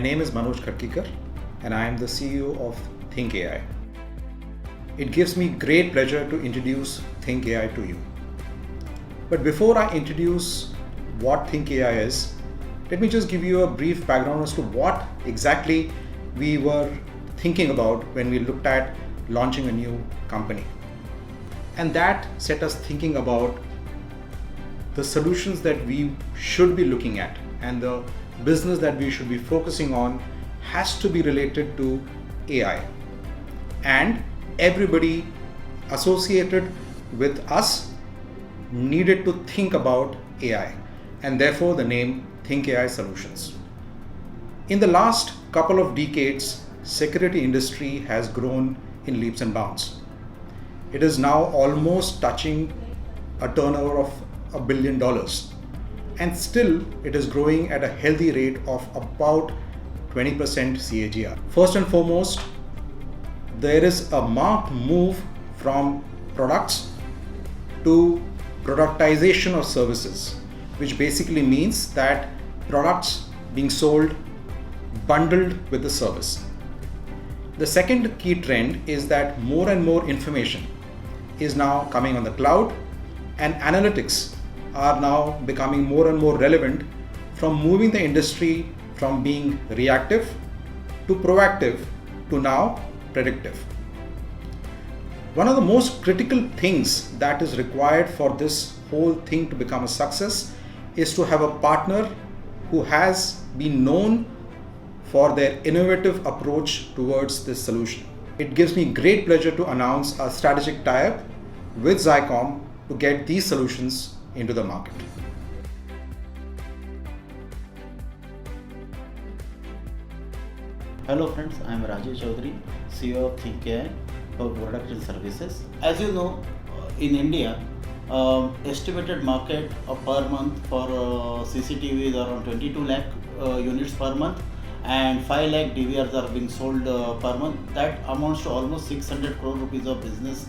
name is Manoj Kharkikar and I am the CEO of Think AI. It gives me great pleasure to introduce Think AI to you. But before I introduce what Think AI is, let me just give you a brief background as to what exactly we were thinking about when we looked at launching a new company. And that set us thinking about the solutions that we should be looking at, and the business that we should be focusing on has to be related to AI. And everybody associated with us needed to think about AI, and therefore the name Think AI Solutions. In the last couple of decades, security industry has grown in leaps and bounds. It is now almost touching a turnover of $1 billion, and still it is growing at a healthy rate of about 20% CAGR. First and foremost, there is a marked move from products to productization of services, which basically means that products being sold bundled with the service. The second key trend is that more and more information is now coming on the cloud, and analytics are now becoming more and more relevant, from moving the industry from being reactive to proactive to now predictive. One of the most critical things that is required for this whole thing to become a success is to have a partner who has been known for their innovative approach towards this solution. It gives me great pleasure to announce a strategic tie-up with Zycom to get these solutions into the market. Hello friends, I am Rajesh Chaudhary, CEO of Think AI for Product and Services. As you know, in India, estimated market per month for CCTV is around 22 lakh units per month, and 5 lakh DVRs are being sold per month. That amounts to almost 600 crore rupees of business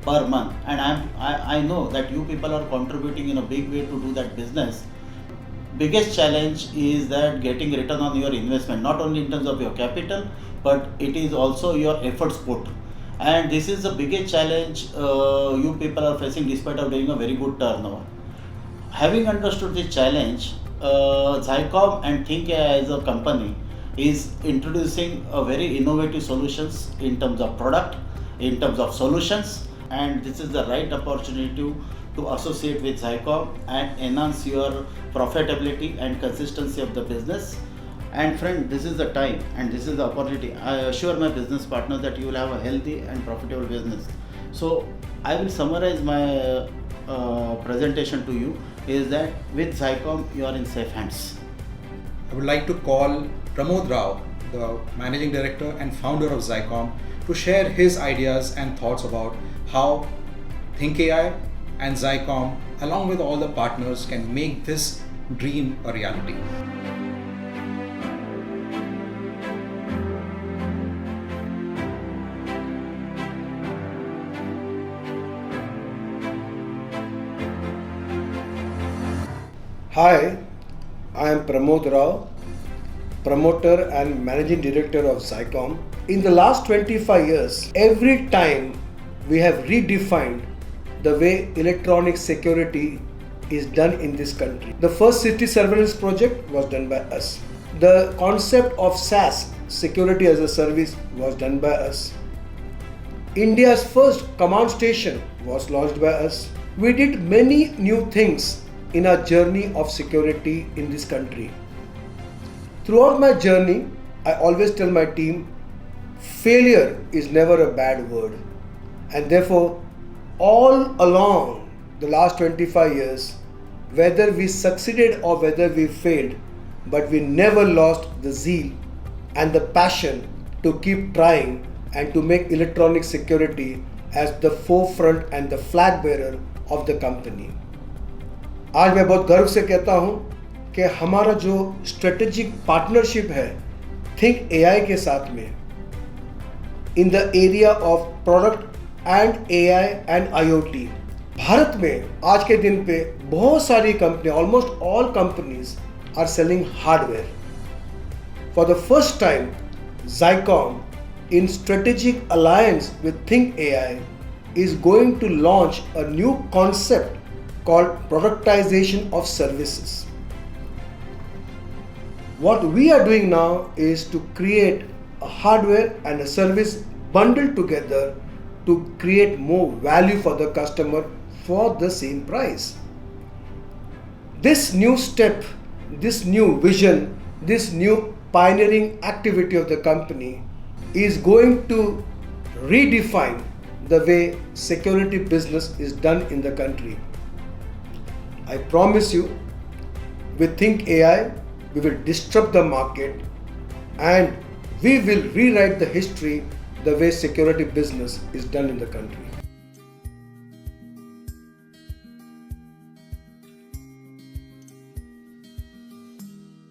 per month. And I know that you people are contributing in a big way to do that business. Biggest challenge is that getting return on your investment, not only in terms of your capital, but it is also your efforts put. And this is the biggest challenge you people are facing despite of doing a very good turnover. Having understood this challenge, Zycom and Think AI as a company is introducing a very innovative solutions in terms of product, in terms of solutions, and this is the right opportunity to associate with Zycom and enhance your profitability and consistency of the business. And friend, this is the time and this is the opportunity. I assure my business partners that you will have a healthy and profitable business. So I will summarize my presentation to you is that with Zycom you are in safe hands. I would like to call Pramod Rao, the Managing Director and founder of Zycom, to share his ideas and thoughts about how Think AI and Zycom, along with all the partners, can make this dream a reality. Hi, I am Pramod Rao, promoter and managing director of Zycom. In the last 25 years, every time we have redefined the way electronic security is done in this country. The first city surveillance project was done by us. The concept of SaaS, security as a service, was done by us. India's first command station was launched by us. We did many new things in our journey of security in this country. Throughout my journey, I always tell my team, failure is never a bad word. And therefore, all along the last 25 years, whether we succeeded or whether we failed, but we never lost the zeal and the passion to keep trying and to make electronic security as the forefront and the flag bearer of the company. आज मैं बहुत गर्व से कहता हूँ कि हमारा जो स्ट्रेटेजिक पार्टनरशिप है थिंक एआई के साथ में in the area of product and AI and IoT, Bharat में आज के दिन पे बहुत सारी company, almost all companies are selling hardware, for the first time, Zycom, in strategic alliance with Think AI, is going to launch a new concept called productization of services. What we are doing now is to create a hardware and a service bundled together to create more value for the customer for the same price. This new step, this new vision, this new pioneering activity of the company is going to redefine the way security business is done in the country. I promise you, with Think AI, we will disrupt the market and we will rewrite the history the way security business is done in the country.